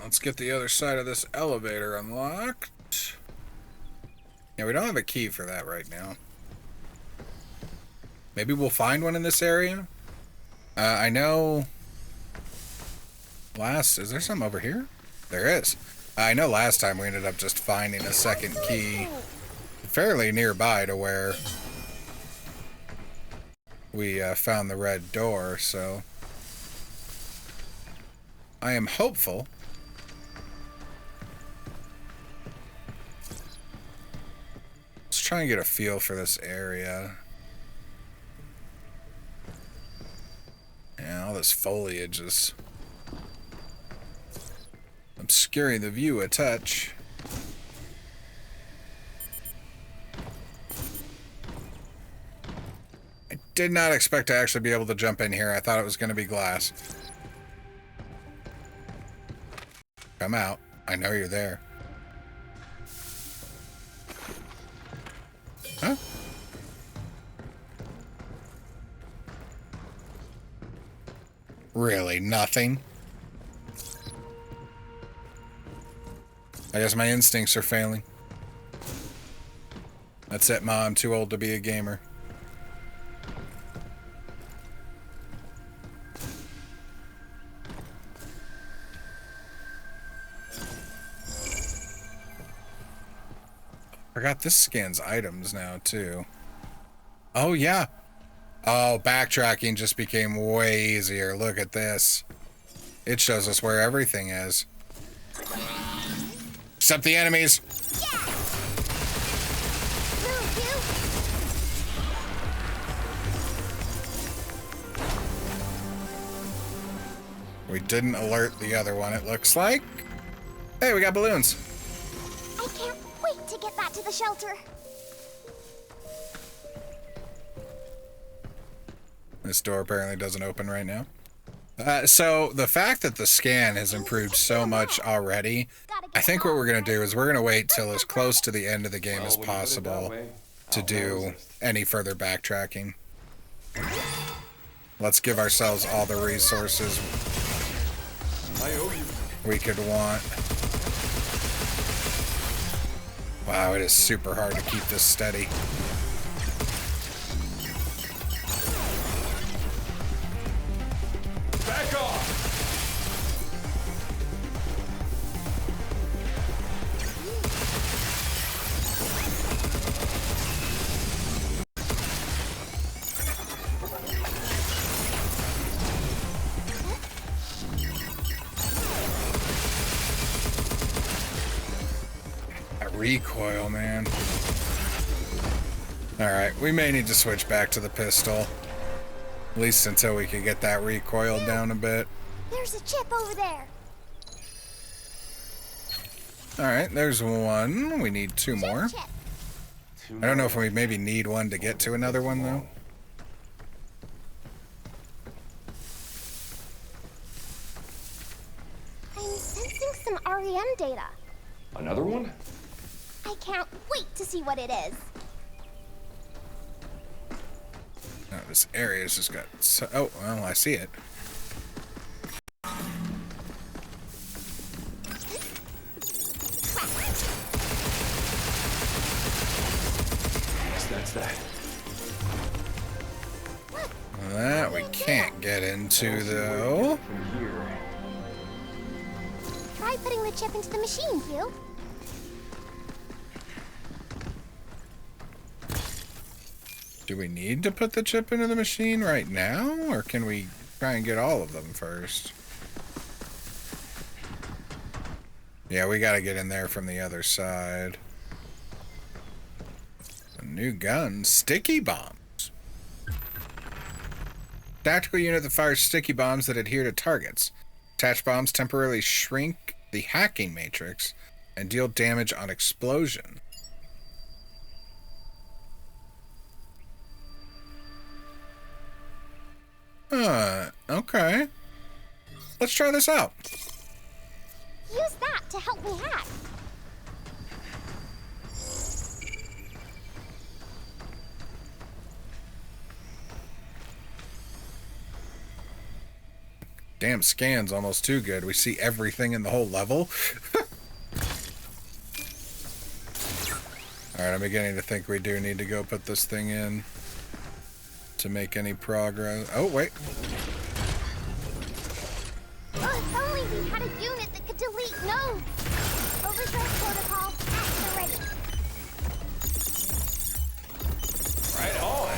let's get the other side of this elevator unlocked. Yeah, we don't have a key for that right now. Maybe we'll find one in this area? I know... Is there some over here? There is. I know last time we ended up just finding a second key fairly nearby to where we found the red door, so... I am hopeful. Let's try and get a feel for this area. Yeah, all this foliage is obscuring the view a touch. I did not expect to actually be able to jump in here. I thought it was going to be glass. Come out. I know you're there. Huh? Really? Nothing? I guess my instincts are failing. That's it, Ma. I'm too old to be a gamer. Forgot this scans items now, too. Oh, yeah. Oh, backtracking just became way easier. Look at this. It shows us where everything is. Except the enemies. Yeah. We didn't alert the other one, it looks like. Hey, we got balloons. I can't wait to get back to the shelter. This door apparently doesn't open right now. So the fact that the scan has improved so much already, I think what we're going to do is we're going to wait till as close to the end of the game as possible to do any further backtracking. Let's give ourselves all the resources we could want. Wow, it is super hard to keep this steady. Back off! That recoil, man. Alright, we may need to switch back to the pistol. At least until we can get that recoil down a bit. There's a chip over there. Alright, there's one. We need two more. I don't know if we maybe need one to get to another one, though. I'm sensing some REM data. Another one? I can't wait to see what it is. Oh, this area's just got so... Oh, well, I see it. That's that. That we can't get into, though. From here. Try putting the chip into the machine, Hugh. Do we need to put the chip into the machine right now? Or can we try and get all of them first? Yeah, we gotta get in there from the other side. A new gun. Sticky bombs. Tactical unit that fires sticky bombs that adhere to targets. Attached bombs temporarily shrink the hacking matrix and deal damage on explosion. Okay. Let's try this out. Use that to help me hack. Damn, scan's almost too good. We see everything in the whole level. Alright, I'm beginning to think we do need to go put this thing in to make any progress. Oh, wait. Oh, if only we had a unit that could delete nodes. Overdrive protocol at the ready. Right on.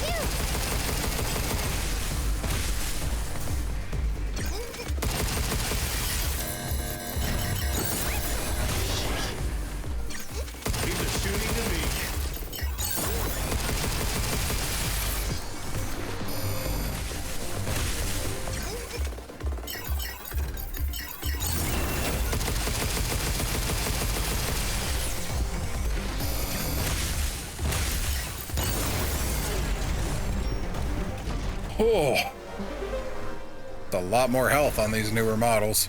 Phew. These are shooting to me. Oh, it's a lot more health on these newer models.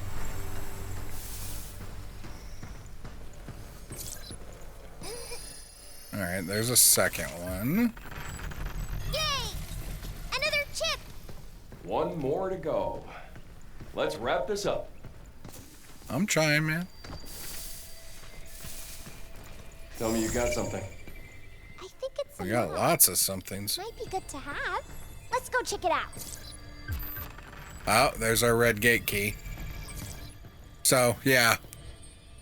Alright, there's a second one. Yay! Another chip! One more to go. Let's wrap this up. I'm trying, man. Tell me you got something. I think it's a We got map. lots of somethings. Might be good to have. Let's go check it out. Oh, there's our red gate key. So, yeah.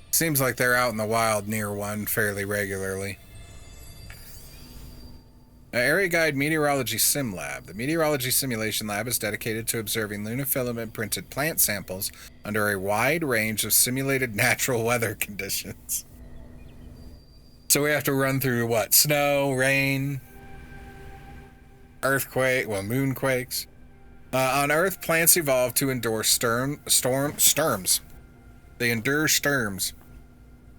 Seems like they're out in the wild near one fairly regularly. Area Guide Meteorology Sim Lab. The Meteorology Simulation Lab is dedicated to observing lunafilament printed plant samples under a wide range of simulated natural weather conditions. So we have to run through what? Snow, rain, earthquake, well, moonquakes. On Earth, plants evolve to endure storms. They endure storms,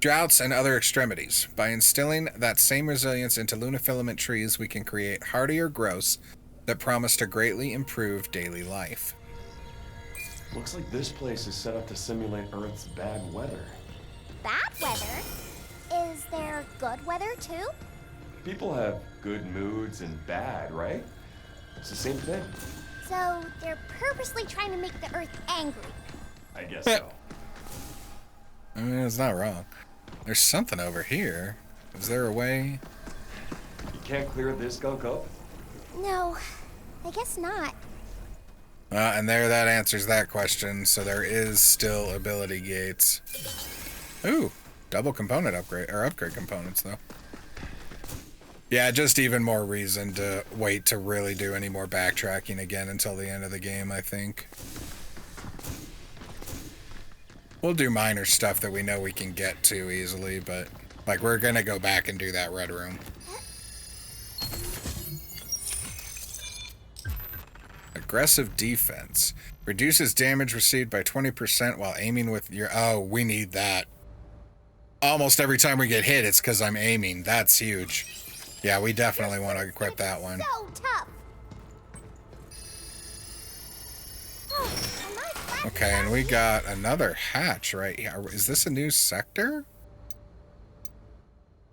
droughts, and other extremities. By instilling that same resilience into lunafilament trees, we can create hardier growths that promise to greatly improve daily life. Looks like this place is set up to simulate Earth's bad weather. Bad weather? Is there good weather too? People have good moods and bad, right? It's the same thing. So they're purposely trying to make the Earth angry. I guess so. I mean, it's not wrong. There's something over here. Is there a way? You can't clear this gunk up? No, I guess not. And there, that answers that question. So there is still ability gates. Ooh, double component upgrade, or upgrade components, though. Yeah, just even more reason to wait to really do any more backtracking again until the end of the game, I think. We'll do minor stuff that we know we can get to easily, but, like, we're gonna go back and do that red room. Aggressive defense. Reduces damage received by 20% while aiming with your... Oh, we need that. Almost every time we get hit, it's because I'm aiming. That's huge. Yeah, we definitely want to equip that one. So tough. Oh, am I flat Okay, and we got another hatch right here. Is this a new sector?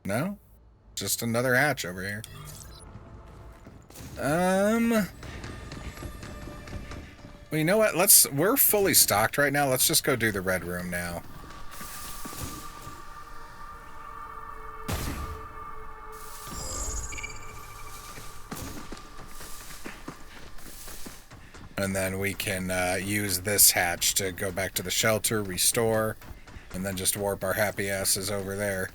No? Just another hatch over here. Well, you know what? We're fully stocked right now. Let's just go do the red room now. And then we can use this hatch to go back to the shelter, restore, and then just warp our happy asses over there.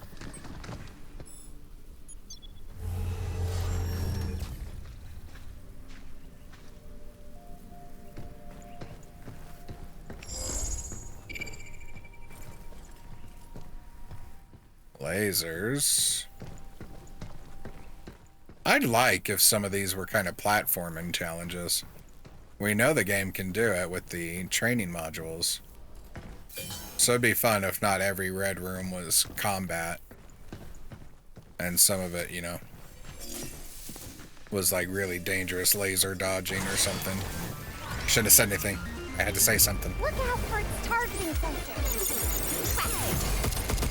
Lasers. I'd like if some of these were kind of platforming challenges. We know the game can do it with the training modules. So it'd be fun if not every red room was combat. And some of it, you know, was like really dangerous laser dodging or something. Shouldn't have said anything. I had to say something. Look out for its targeting sensor.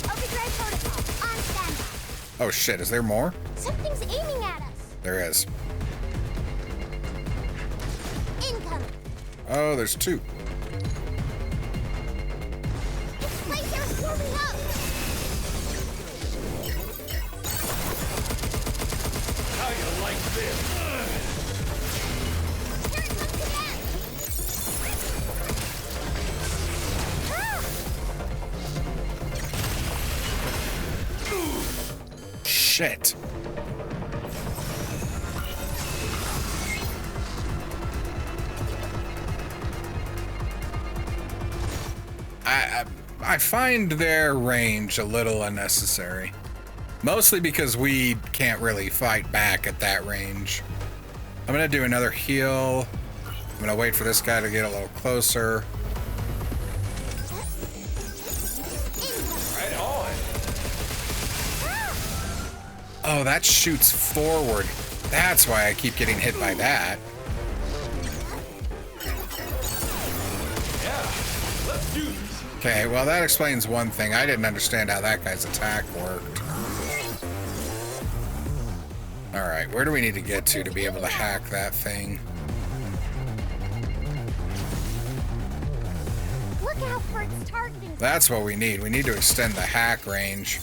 Overdrive protocol on standby. Oh shit, is there more? Something's aiming at us. There is. Incoming. Oh, there's two. This place is warming up. How you like this? Here it comes again. Ah! Shit. I find their range a little unnecessary. Mostly because we can't really fight back at that range. I'm gonna do another heal. I'm gonna wait for this guy to get a little closer. Right on. Oh, that shoots forward. That's why I keep getting hit by that. Yeah, let's do this. Okay, well that explains one thing. I didn't understand how that guy's attack worked. Alright, where do we need to get to be able to hack that thing? Look out for its targeting. That's what we need. We need to extend the hack range.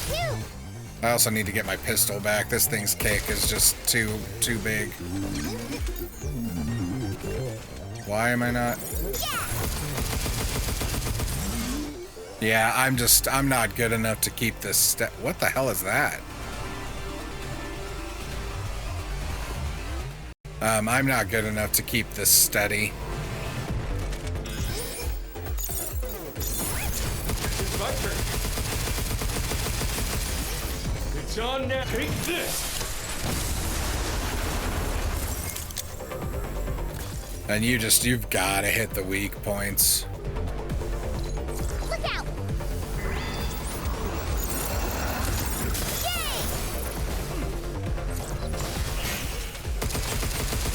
Phew. I also need to get my pistol back. This thing's kick is just too big. Why am I not? Yeah, I'm not good enough to keep this step. What the hell is that? I'm not good enough to keep this steady. It's my turn. It's on now. Take this. And you've got to hit the weak points. Look out. Yay!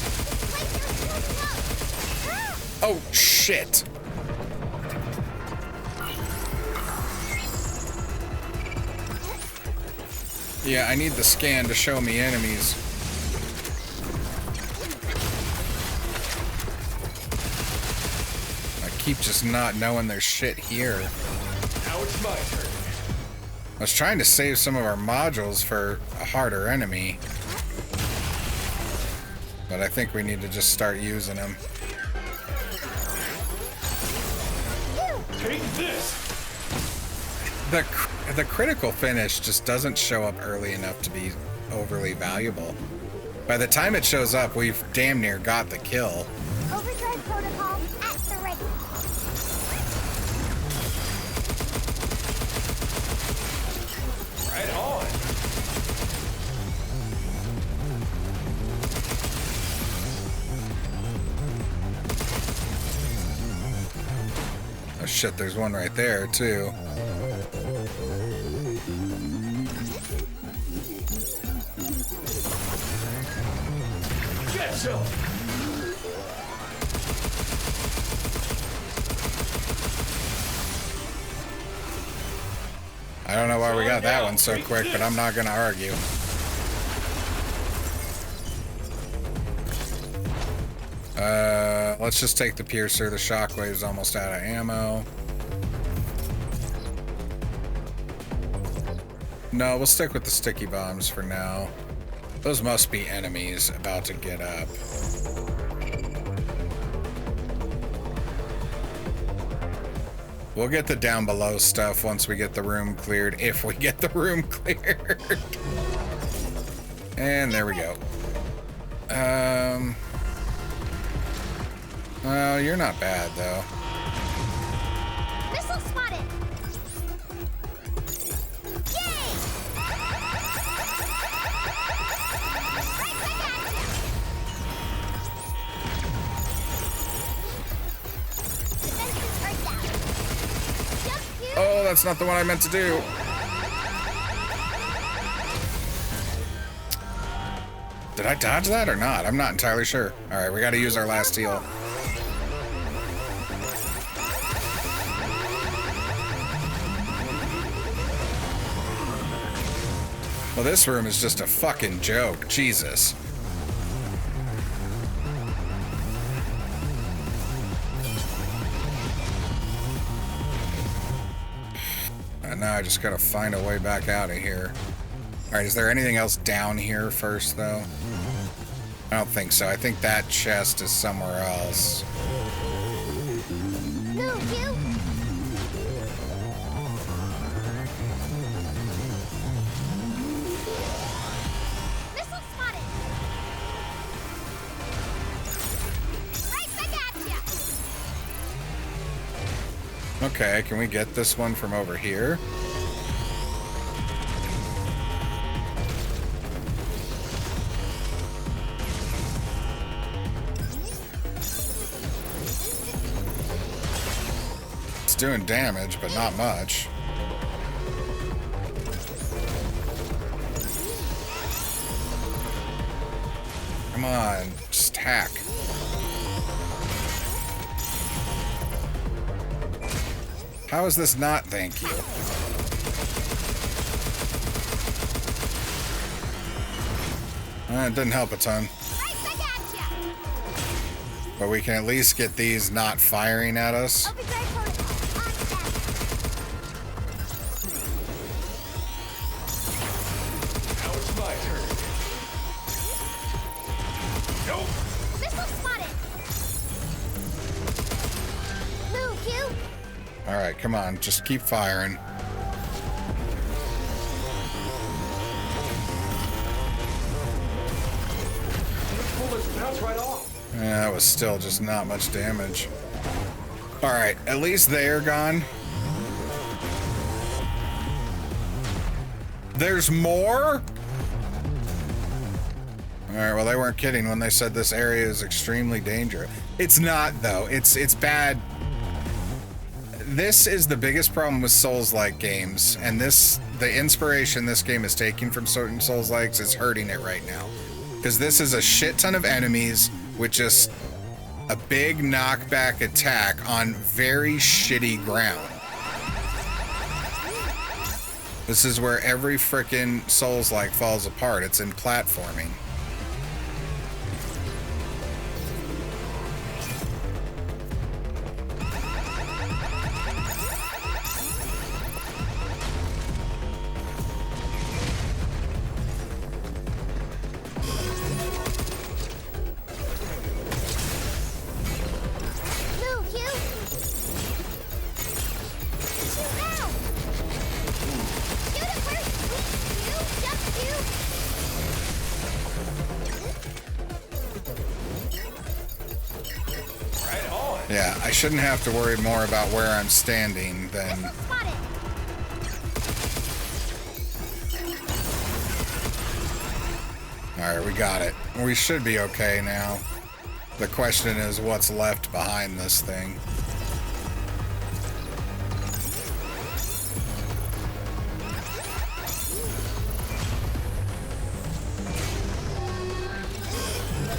This place is warming up. Ah! Oh, shit. Yeah, I need the scan to show me enemies. I keep just not knowing there's shit here. Now it's my turn. I was trying to save some of our modules for a harder enemy. But I think we need to just start using them. Take this. The critical finish just doesn't show up early enough to be overly valuable. By the time it shows up, we've damn near got the kill. Overdrive protocol at the ready. Right on. Oh shit, there's one right there too. Get some. I don't know why we got that one so quick, but I'm not gonna argue. Let's just take the piercer. The shockwave's almost out of ammo. No, we'll stick with the sticky bombs for now. Those must be enemies about to get up. We'll get the down below stuff once we get the room cleared, if we get the room cleared. And there we go. Well, you're not bad though. Missile spotted. Yay! Right back at you. Defenses are down. Just you. Oh, that's not the one I meant to do. Did I dodge that or not? I'm not entirely sure. All right, we got to use our last heal. Well, this room is just a fucking joke. Jesus. And now I just gotta find a way back out of here. Alright, is there anything else down here first, though? I don't think so. I think that chest is somewhere else. Move, you! Missile spotted! Right back at ya! Okay, can we get this one from over here? It's doing damage, but not much. Come on, just hack. How is this not thank you? It didn't help a ton. Right back at ya! But we can at least get these not firing at us. Overdrive protocol on set. Now it's my turn. Nope. Missile spotted! Move, you! Alright, come on, just keep firing. Pull this bounce right off. Yeah, that was still just not much damage. Alright, at least they're gone. There's more? Alright, well they weren't kidding when they said this area is extremely dangerous. It's not, though. It's bad. This is the biggest problem with Souls-like games, and the inspiration this game is taking from certain Souls-likes is hurting it right now. Because this is a shit ton of enemies with just a big knockback attack on very shitty ground. This is where every frickin' Souls-like falls apart. It's in platforming. Move, you! Shoot now! Shoot it first! You! Jump, you! Right on. Yeah, I shouldn't have to worry more about where I'm standing than... Missile spotted! Alright, we got it. We should be okay now. The question is what's left behind this thing.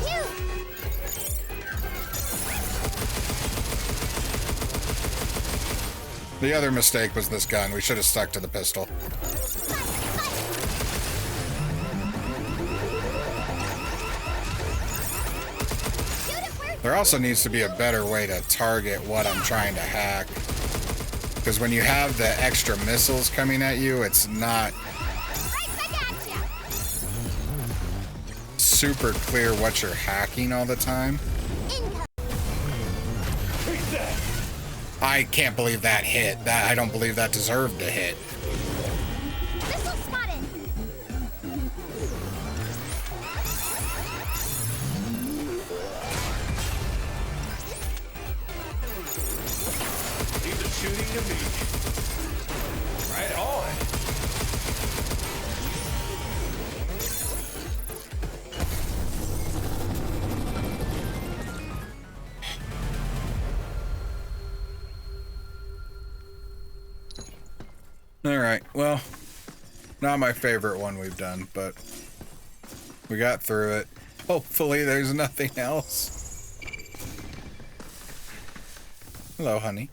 You! The other mistake was this gun. We should have stuck to the pistol. Shoot it first! There also needs to be a better way to target what I'm trying to hack. Because when you have the extra missiles coming at you, it's not Right back at ya! super clear what you're hacking all the time. Income! Take that. I can't believe that hit. I don't believe that deserved to hit. Missile spotted! Leave the shooting to me. Right on. Alright, well, not my favorite one we've done, but we got through it. Hopefully there's nothing else. Hello, honey.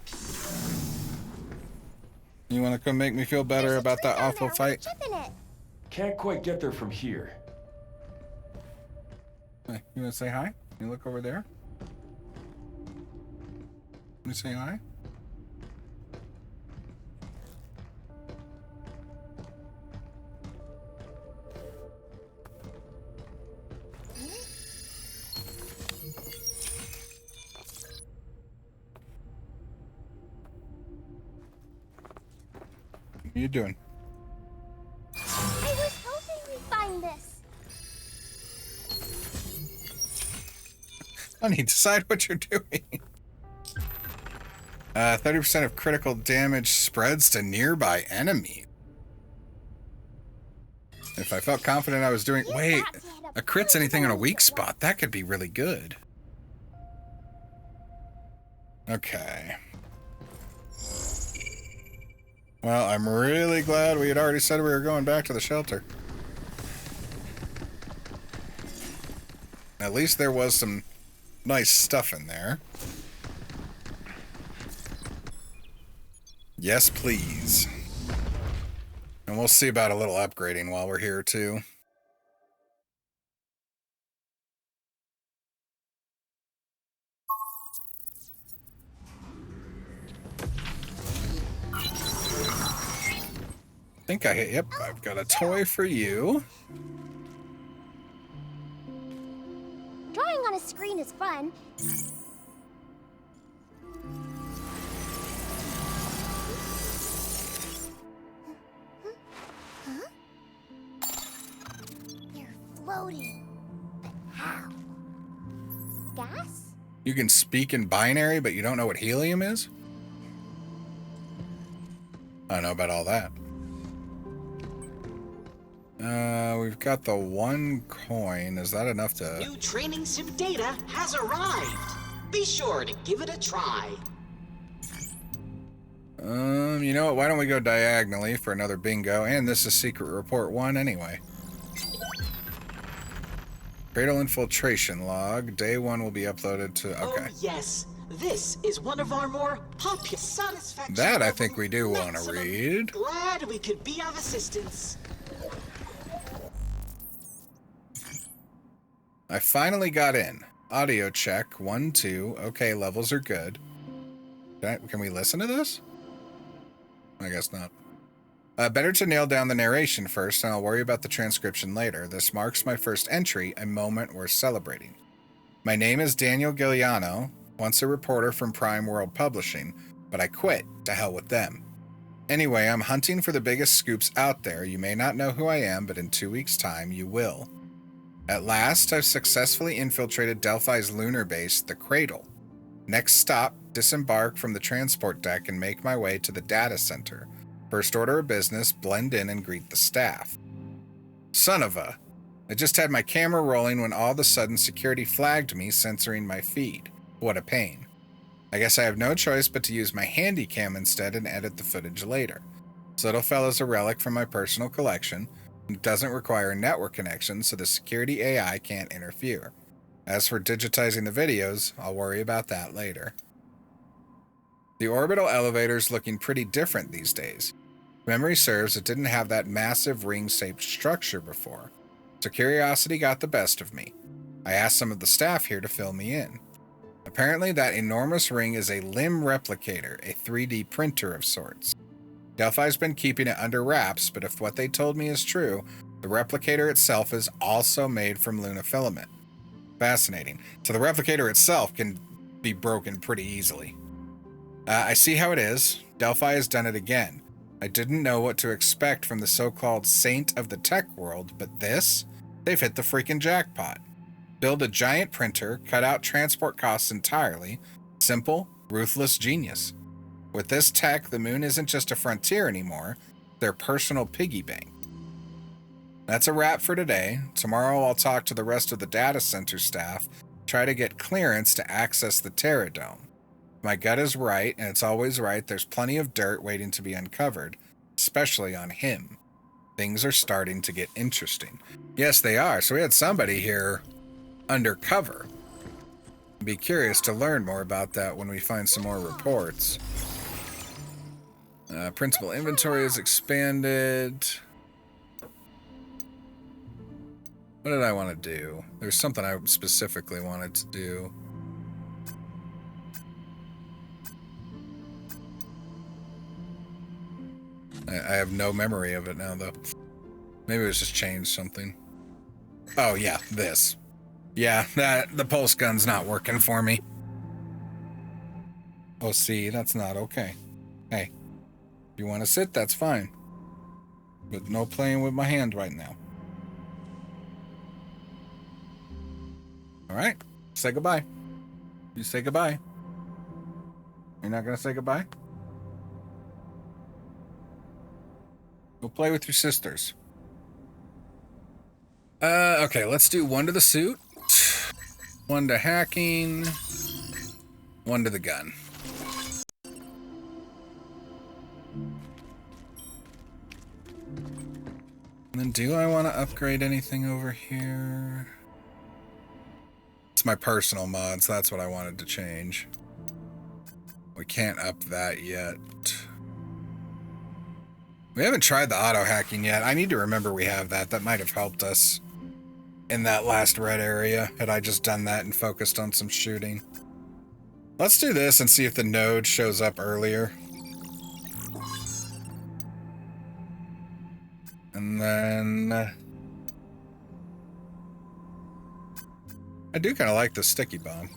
You want to come make me feel better There's a about tree that down awful there with a fight? chip in it. Can't quite get there from here. Hey, you want to say hi? You look over there? You say hi? What are you doing? I was hoping we'd find this. Honey, decide what you're doing. 30% of critical damage spreads to nearby enemies. If I felt confident I was doing... Wait, a crit's anything on a weak spot. That could be really good. Okay. Well, I'm really glad we had already said we were going back to the shelter. At least there was some nice stuff in there. Yes, please. And we'll see about a little upgrading while we're here, too. I think I hit... Yep, I've got a toy for you. Drawing on a screen is fun. Huh? You're floating. But how? Gas? You can speak in binary, but you don't know what helium is? I don't know about all that. We've got the 1 coin. Is that enough to... New training sim data has arrived. Be sure to give it a try. You know what? Why don't we go diagonally for another bingo? And this is Secret Report 1 anyway. Cradle infiltration log. Day 1 will be uploaded to... Okay. Oh, yes. This is one of our more popular satisfaction. That I think we do want to read. Glad we could be of assistance. I finally got in. Audio check. 1, 2. Okay, levels are good. Can we listen to this? I guess not. Better to nail down the narration first, and I'll worry about the transcription later. This marks my first entry, a moment worth celebrating. My name is Daniel Giuliano, once a reporter from Prime World Publishing, but I quit. To hell with them. Anyway, I'm hunting for the biggest scoops out there. You may not know who I am, but in 2 weeks' time, you will. At last, I've successfully infiltrated Delphi's lunar base, the Cradle. Next stop, disembark from the transport deck and make my way to the data center. First order of business, blend in and greet the staff. Son of a... I just had my camera rolling when all of a sudden security flagged me, censoring my feed. What a pain. I guess I have no choice but to use my handy cam instead and edit the footage later. This little fella's a relic from my personal collection. It doesn't require a network connection, so the security AI can't interfere. As for digitizing the videos, I'll worry about that later. The orbital elevator's looking pretty different these days. Memory serves, it didn't have that massive ring-shaped structure before, so curiosity got the best of me. I asked some of the staff here to fill me in. Apparently that enormous ring is a limb replicator, a 3D printer of sorts. Delphi's been keeping it under wraps, but if what they told me is true, the replicator itself is also made from lunafilament. Fascinating. So the replicator itself can be broken pretty easily. I see how it is. Delphi has done it again. I didn't know what to expect from the so-called saint of the tech world, but this? They've hit the freaking jackpot. Build a giant printer, cut out transport costs entirely. Simple, ruthless genius. With this tech, the moon isn't just a frontier anymore, their personal piggy bank. That's a wrap for today. Tomorrow I'll talk to the rest of the data center staff, try to get clearance to access the Terra Dome. My gut is right, and it's always right, there's plenty of dirt waiting to be uncovered, especially on him. Things are starting to get interesting. Yes, they are. So we had somebody here undercover. Be curious to learn more about that when we find some more reports. Principal inventory is expanded. What did I want to do? There's something I specifically wanted to do. I have no memory of it now, though. Maybe it was just changed something. Oh, yeah, this. Yeah, the pulse gun's not working for me. Oh, see, that's not okay. Hey, if you want to sit, that's fine. But no playing with my hand right now. Alright. Say goodbye. You say goodbye. You're not gonna say goodbye? Go play with your sisters. Okay, let's do 1 to the suit, 1 to hacking, 1 to the gun. And then do I want to upgrade anything over here? It's my personal mods, that's what I wanted to change. We can't up that yet. We haven't tried the auto hacking yet. I need to remember we have that. That might have helped us in that last red area had I just done that and focused on some shooting. Let's do this and see if the node shows up earlier. And then I do kind of like the sticky bomb.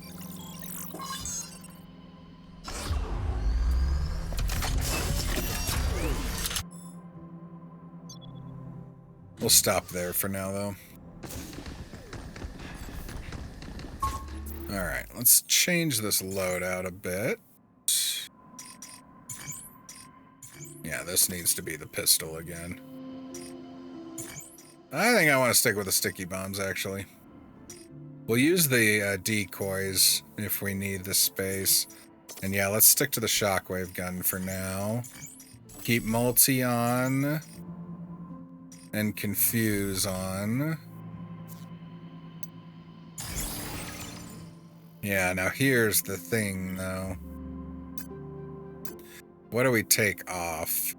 We'll stop there for now, though. Alright, let's change this loadout a bit. Yeah, this needs to be the pistol again. I think I want to stick with the sticky bombs, actually. We'll use the decoys if we need the space. And yeah, let's stick to the shockwave gun for now. Keep multi on. And confuse on. Yeah, now here's the thing, though. What do we take off?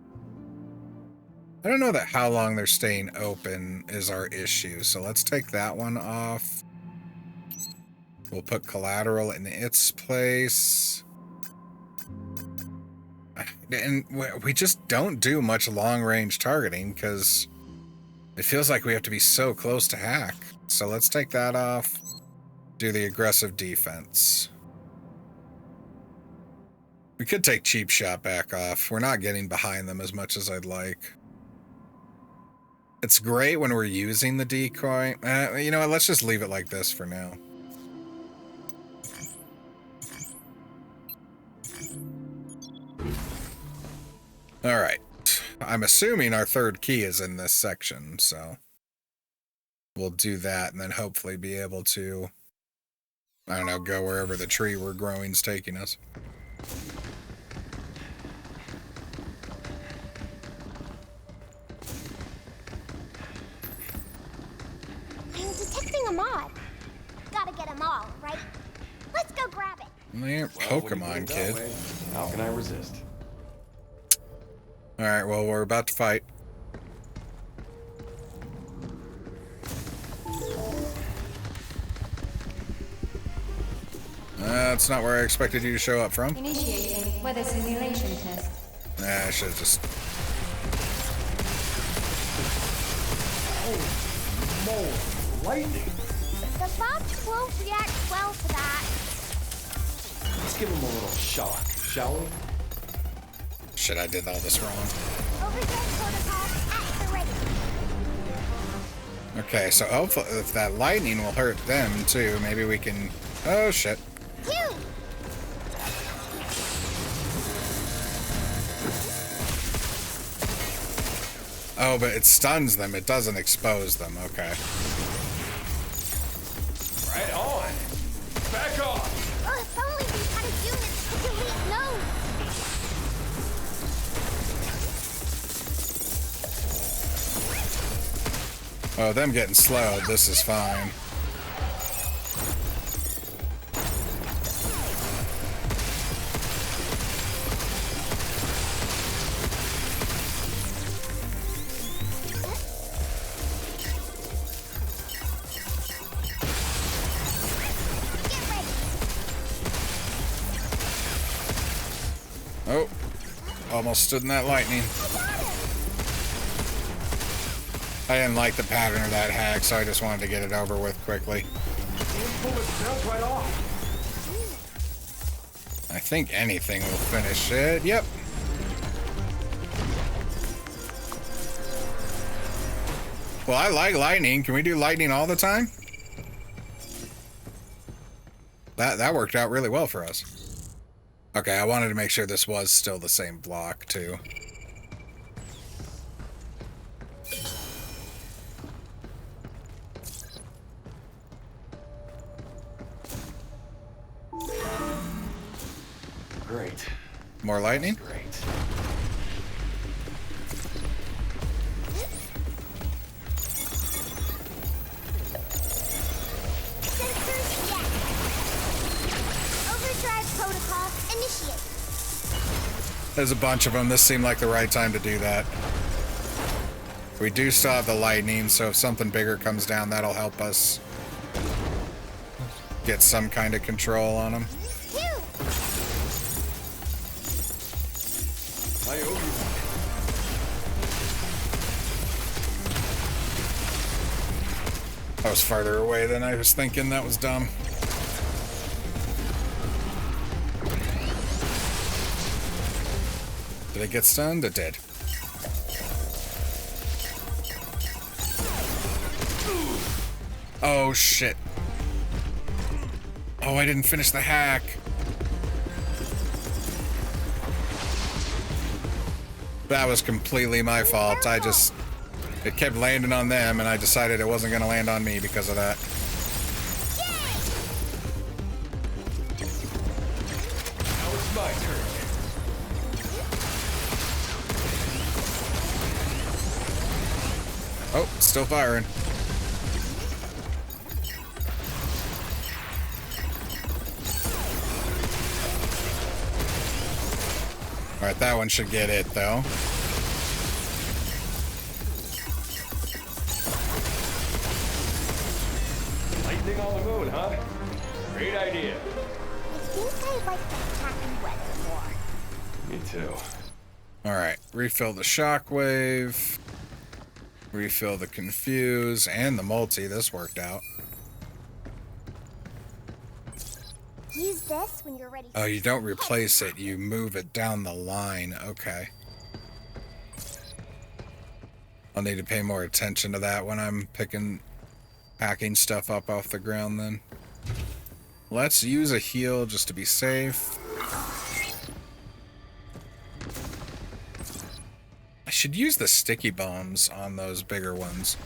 I don't know that how long they're staying open is our issue, so let's take that one off. We'll put collateral in its place. And we just don't do much long-range targeting, because it feels like we have to be so close to hack. So let's take that off. Do the aggressive defense. We could take cheap shot back off. We're not getting behind them as much as I'd like. It's great when we're using the decoy. You know what? Let's just leave it like this for now. Alright. I'm assuming our third key is in this section, so we'll do that and then hopefully be able to, I don't know, go wherever the tree we're growing's taking us. I'm detecting a mod. Gotta get them all, right? Let's go grab it. They ain't Pokemon, kid. How can I resist? Alright, well, we're about to fight. That's not where I expected you to show up from. Initiating weather simulation test. I should have just... Oh, lightning! The bombs won't react well to that. Let's give him a little shock, shall we? Shit, I did all this wrong. Overdrive protocol at the ready. Okay, so hopefully if that lightning will hurt them too, maybe we can... Oh, shit. Phew! Oh, but it stuns them. It doesn't expose them. Okay. Right on! Back off! Oh, if only we had a unit to delete nodes. Oh, them getting slowed. This is fine. Get ready. Oh, almost stood in that lightning. I didn't like the pattern of that hack, so I just wanted to get it over with quickly. Pull it sounds right off. I think anything will finish it. Yep. Well, I like lightning. Can we do lightning all the time? That worked out really well for us. Okay, I wanted to make sure this was still the same block, too. Great. More lightning? Great. Sensors, yes. Overdrive protocol, initiate. There's a bunch of them. This seemed like the right time to do that. We do still have the lightning, so if something bigger comes down, that'll help us get some kind of control on them. Phew. I owe you. I was farther away than I was thinking. That was dumb. Did it get stunned? It did. Oh, shit. Oh, I didn't finish the hack. That was completely my fault. It kept landing on them, and I decided it wasn't going to land on me because of that. Now it's my turn. Oh, still firing. Alright, that one should get it, though. Lightning on the moon, huh? Great idea. I think I like the happy weather more. Me too. Alright, refill the shockwave. Refill the confuse and the multi. This worked out. Use this when you're ready. Oh, you don't replace it. You move it down the line. Okay. I'll need to pay more attention to that when I'm packing stuff up off the ground then. Let's use a heal just to be safe. I should use the sticky bombs on those bigger ones.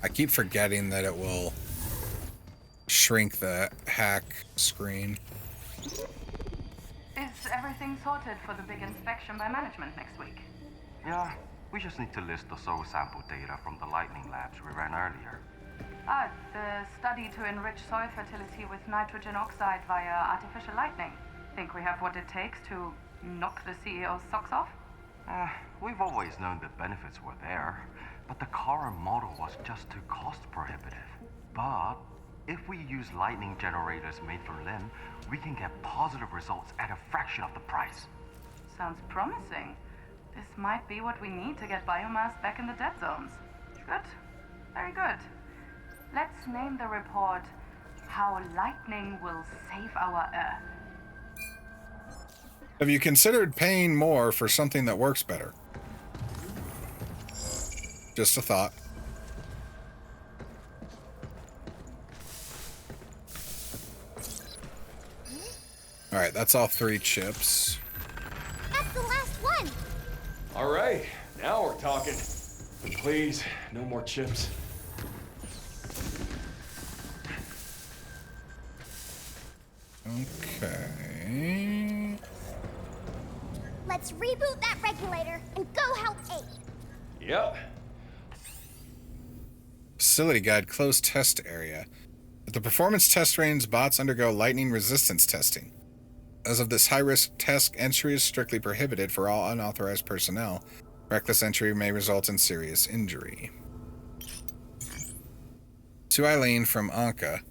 I keep forgetting that it will shrink the hack screen. Is everything sorted for the big inspection by management next week? Yeah, we just need to list the soil sample data from the lightning labs we ran earlier. The study to enrich soil fertility with nitrogen oxide via artificial lightning. Think we have what it takes to knock the CEO's socks off? We've always known the benefits were there, but the current model was just too cost prohibitive. But if we use lightning generators made from limb, we can get positive results at a fraction of the price. Sounds promising. This might be what we need to get biomass back in the dead zones. Good. Very good. Let's name the report How Lightning Will Save Our Earth. Have you considered paying more for something that works better? Just a thought. Alright, that's all 3 chips. That's the last one. All right, now we're talking. But please, no more chips. Okay. Let's reboot that regulator and go help Abe. Yep. Facility guide, closed test area. At the performance test range, bots undergo lightning resistance testing. As of this high-risk test, entry is strictly prohibited for all unauthorized personnel. Reckless entry may result in serious injury. To Eileen from Anka.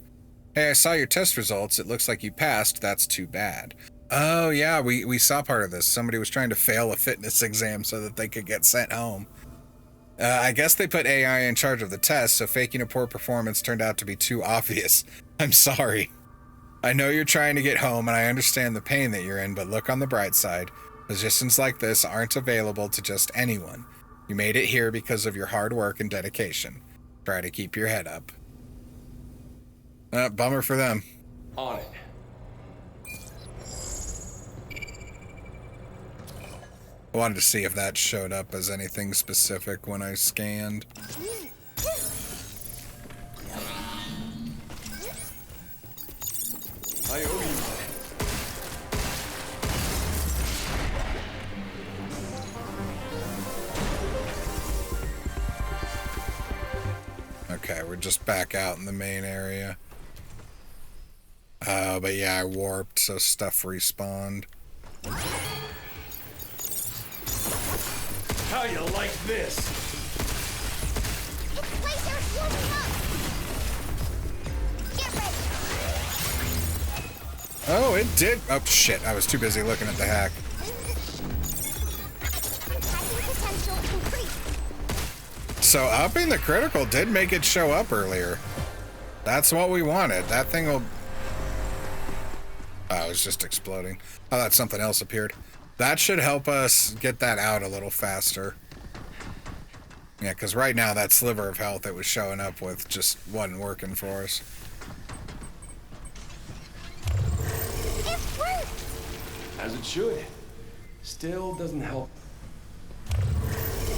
Hey, I saw your test results. It looks like you passed. That's too bad. Oh, yeah, we saw part of this. Somebody was trying to fail a fitness exam so that they could get sent home. I guess they put AI in charge of the test, so faking a poor performance turned out to be too obvious. I'm sorry. I know you're trying to get home, and I understand the pain that you're in, but look on the bright side. Positions like this aren't available to just anyone. You made it here because of your hard work and dedication. Try to keep your head up. Bummer for them. On it. I wanted to see if that showed up as anything specific when I scanned. I owe you. Okay, we're just back out in the main area. But yeah, I warped, so stuff respawned. How you like this? It's lasers warming up! Get ready! Oh, it did. Oh, shit. I was too busy looking at the hack. Attacking potential increased. So upping the critical did make it show up earlier. That's what we wanted. That thing will... Oh, it was just exploding. Oh, that something else appeared. That should help us get that out a little faster. Yeah, because right now that sliver of health it was showing up with just wasn't working for us. It worked! As it should. Still doesn't help.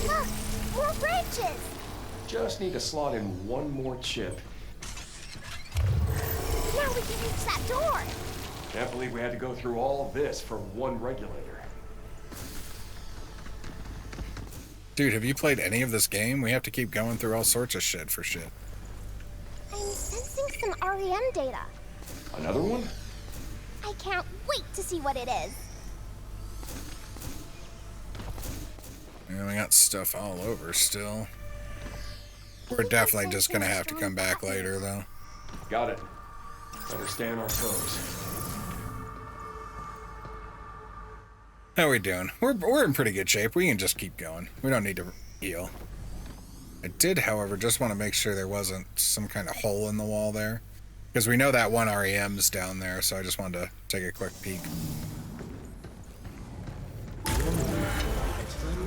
Look! More branches! Just need to slot in one more chip. Now we can reach that door! Can't believe we had to go through all this for one regulator. Dude, have you played any of this game? We have to keep going through all sorts of shit for shit. I'm sensing some REM data. Another one? I can't wait to see what it is. Yeah, we got stuff all over still. We're definitely just gonna have to come back later, though. Got it. Better stay on our toes. How we doing? We're in pretty good shape. We can just keep going. We don't need to heal. I did, however, just want to make sure there wasn't some kind of hole in the wall there. Because we know that one REM's down there, so I just wanted to take a quick peek.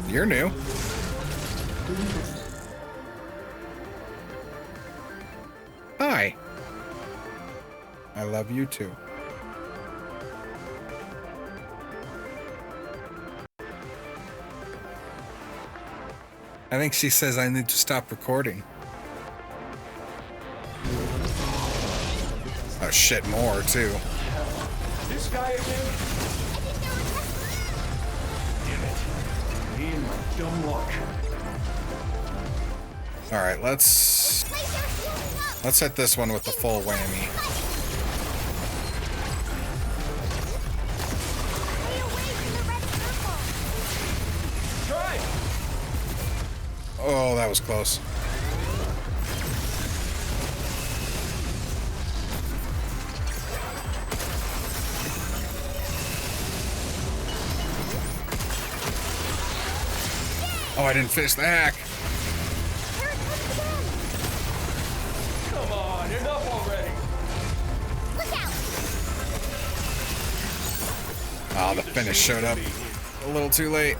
You're new. Hi. I love you too. I think she says I need to stop recording. Oh shit, more too. This guy again? Damn it. Me and my dumb luck. Alright, let's hit this one with the full whammy. Stay away from the red circle! Try! Oh, that was close. Oh, I didn't finish the hack. Here it comes again! Come on, enough already! Look out! Oh, the finish showed up a little too late.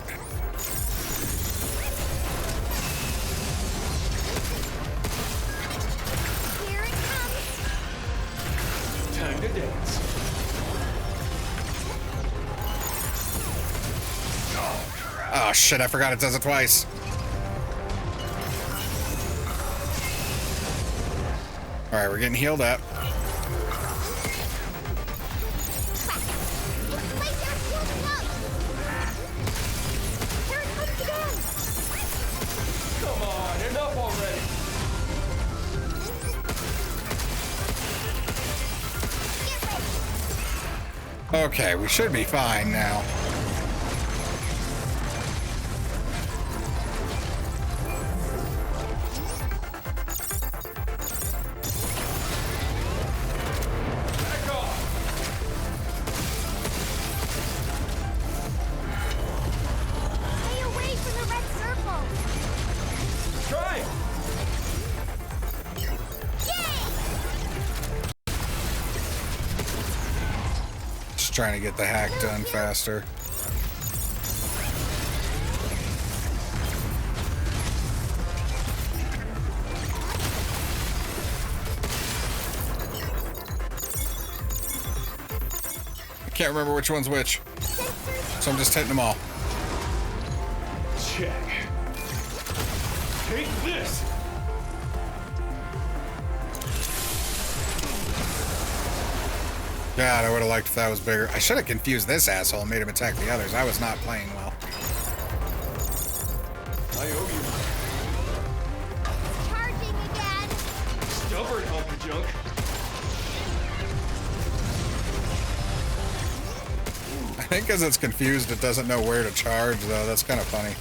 Here it comes! Time to dance. Oh shit, I forgot it does it twice. Alright, we're getting healed up. Lasers warming up! Here it comes again! Come on, enough already! Get ready! Okay, we should be fine now. Back off! Stay away from the red circle! Try! Yay! Just trying to get the hack done faster. Can't remember which one's which. So I'm just hitting them all. Check. Take this! God, I would have liked if that was bigger. I should have confused this asshole and made him attack the others. I was not playing well. I owe you. Charging again. Stubborn hunk of junk. I think because it's confused, it doesn't know where to charge, though. That's kind of funny.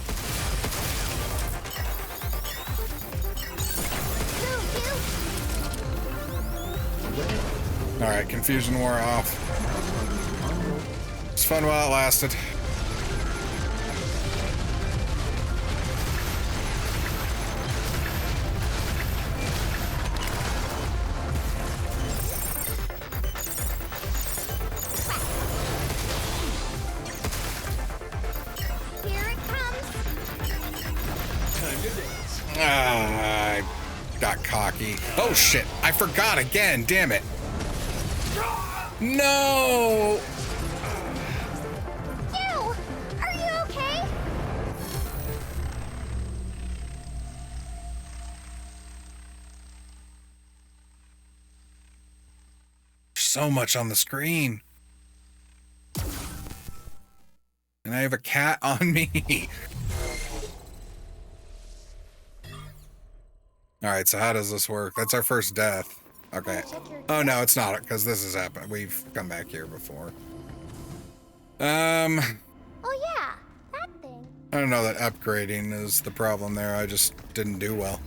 Alright, confusion wore off. It's fun while it lasted. Here it comes. Ah, I got cocky. Oh shit, I forgot again, damn it. No! Ew! Are you okay? So much on the screen. And I have a cat on me. Alright, so how does this work? That's our first death. Okay. Oh no, it's not, because this has happened. We've come back here before. Oh yeah, that thing. I don't know that upgrading is the problem there. I just didn't do well.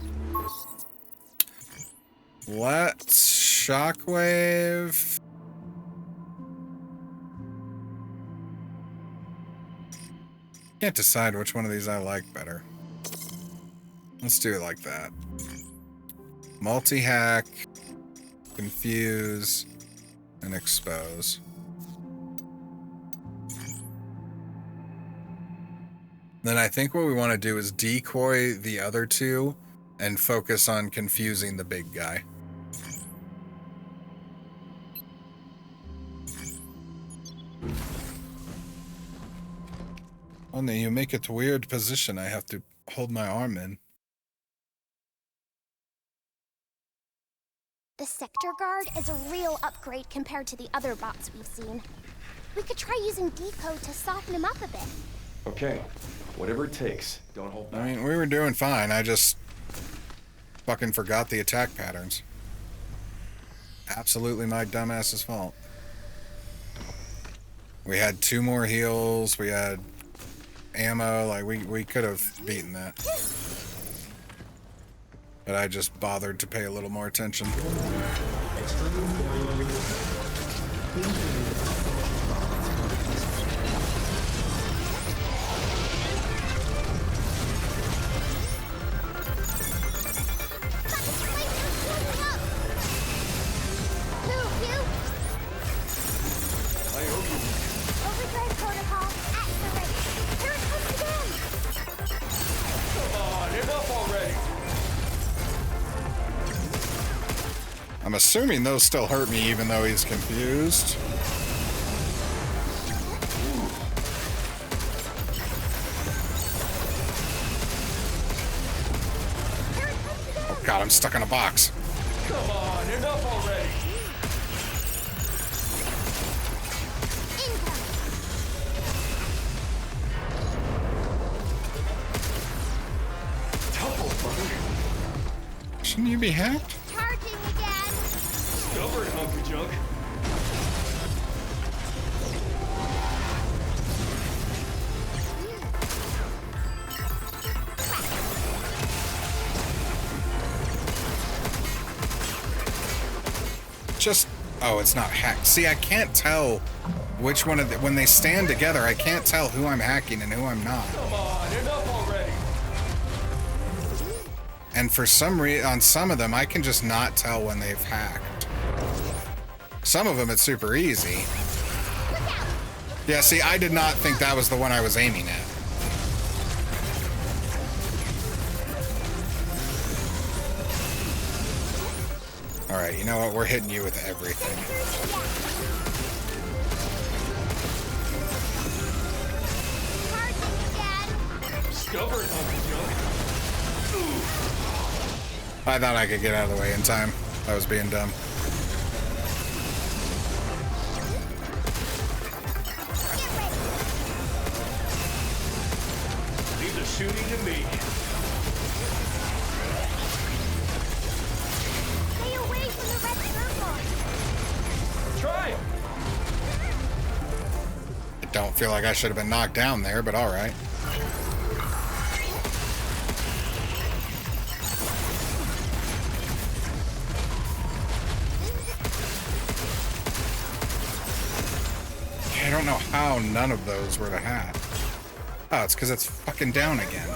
Let's shockwave. Can't decide which one of these I like better. Let's do it like that. Multi-hack, confuse, and expose. Then I think what we want to do is decoy the other two and focus on confusing the big guy. Only you make it a weird position. I have to hold my arm in. The sector guard is a real upgrade compared to the other bots we've seen. We could try using decode to soften him up a bit. Okay, whatever it takes. Don't hold back. I mean, we were doing fine. I just fucking forgot the attack patterns. Absolutely my dumbass's fault. We had 2 more heals. We had ammo. Like, we could have beaten that. But I just bothered to pay a little more attention. Overdrive protocol activate. Here it comes again. Come on, enough already. I'm assuming those still hurt me even though he's confused. Oh god, I'm stuck in a box. Come on, enough already. Double bug. Shouldn't you be hacked? Charging again. Stubborn hunk of junk. Just... Oh, it's not hacked. See, I can't tell which one of the... When they stand together, I can't tell who I'm hacking and who I'm not. Come on, enough already. And for some reason, on some of them, I can just not tell when they've hacked. Some of them, it's super easy. Yeah, see, I did not think that was the one I was aiming at. Alright, you know what? We're hitting you with everything. I thought I could get out of the way in time. I was being dumb. Leave the shooting to me. Stay away from the red circle. Try it. I don't feel like I should have been knocked down there, but all right. I don't know how none of those were the hat. Oh, it's because it's fucking down again.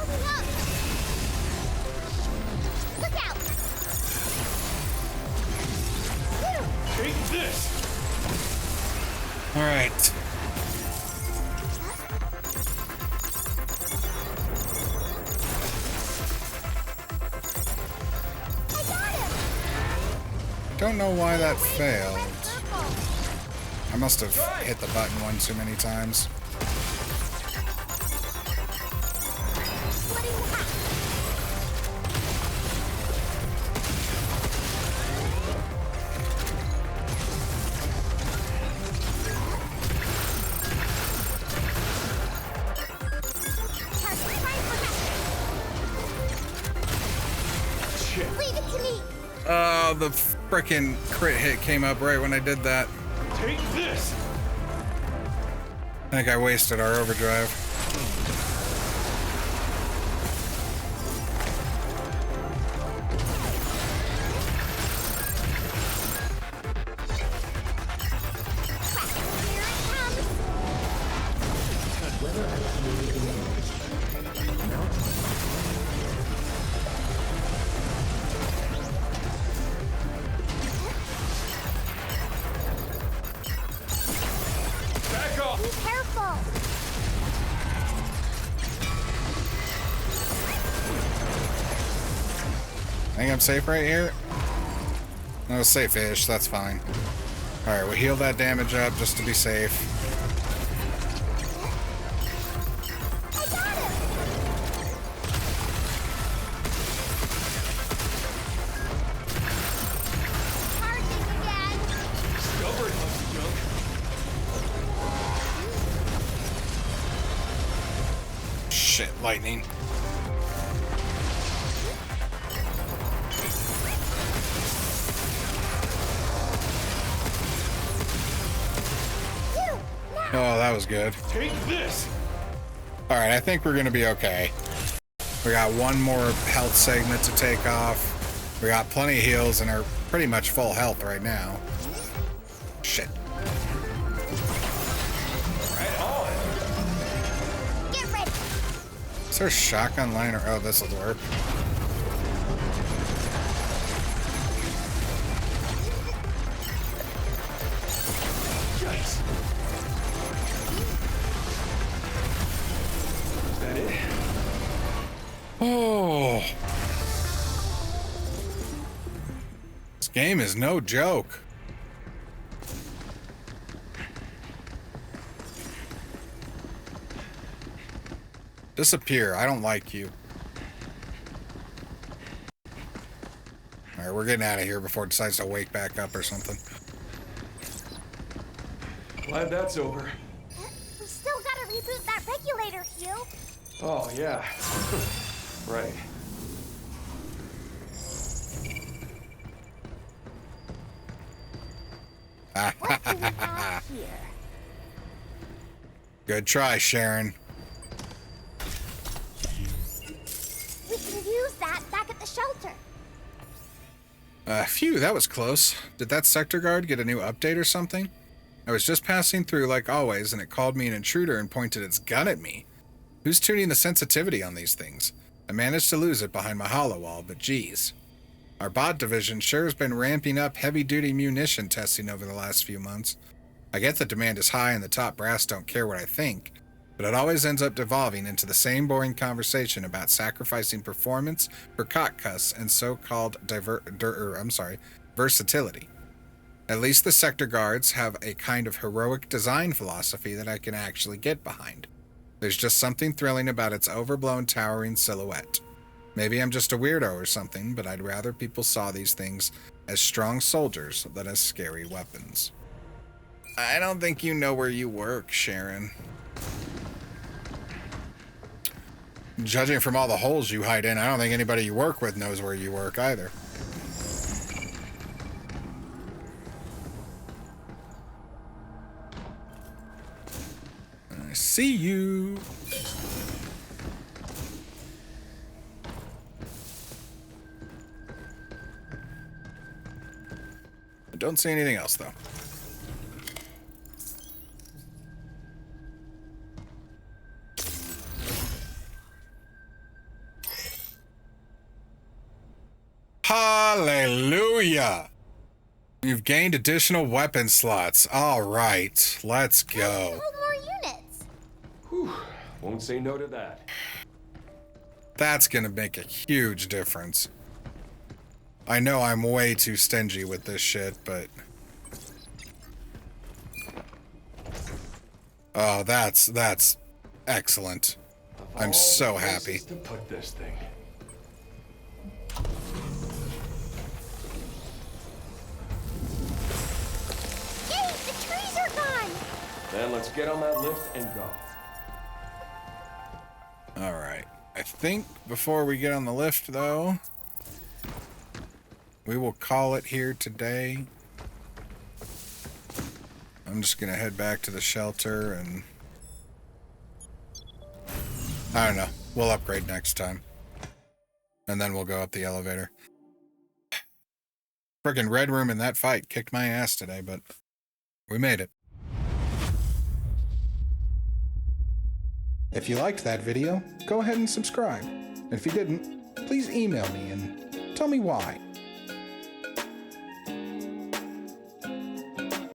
Look out! Take this. All right. I got him! Don't know why that Away from the failed. red circle. I must have hit the button one too many times. Splitting the hat. Target prime for hat. Leave it to me. Oh, the frickin' crit hit came up right when I did that. Take this. I think I wasted our overdrive. Here it comes. Back off. Be careful. I think I'm safe right here. No, safe-ish. That's fine. All right, we'll heal that damage up just to be safe. I got him. Charging again. Stubborn hunky junk. Shit, lightning. You. Now. Oh, that was good. Take this. All right, I think we're gonna be okay. We got one more health segment to take off. We got plenty of heals and are pretty much full health right now. Shit. Right on. Get ready. Is there a shotgun liner? Oh, this will work. Yikes. Is that it? Oh. This game is no joke. Disappear. I don't like you. Alright, we're getting out of here before it decides to wake back up or something. Glad that's over. We still gotta reboot that regulator, Hugh. Oh, yeah. Right. What do we have here? Good try, Sharon. We can use that back at the shelter. Phew, that was close. Did that sector guard get a new update or something? I was just passing through like always, and it called me an intruder and pointed its gun at me. Who's tuning the sensitivity on these things? I managed to lose it behind my hollow wall, but geez. Our bot division sure has been ramping up heavy-duty munition testing over the last few months. I get the demand is high and the top brass don't care what I think, but it always ends up devolving into the same boring conversation about sacrificing performance for cockcuss and so-called versatility. At least the sector guards have a kind of heroic design philosophy that I can actually get behind. There's just something thrilling about its overblown, towering silhouette. Maybe I'm just a weirdo or something, but I'd rather people saw these things as strong soldiers than as scary weapons. I don't think you know where you work, Sharon. Judging from all the holes you hide in, I don't think anybody you work with knows where you work either. I see you. I don't see anything else, though. Hallelujah! You've gained additional weapon slots. All right, let's go. Hold more units. Whew. Won't say no to that. That's gonna make a huge difference. I know I'm way too stingy with this shit, but... Oh, that's excellent. I'm so happy. To put this thing. Yay, the trees are gone. Then let's get on that lift and go. Alright. I think before we get on the lift, though, we will call it here today. I'm just gonna head back to the shelter and... I don't know. We'll upgrade next time. And then we'll go up the elevator. Frickin' Red Room in that fight kicked my ass today, but we made it. If you liked that video, go ahead and subscribe. And if you didn't, please email me and tell me why.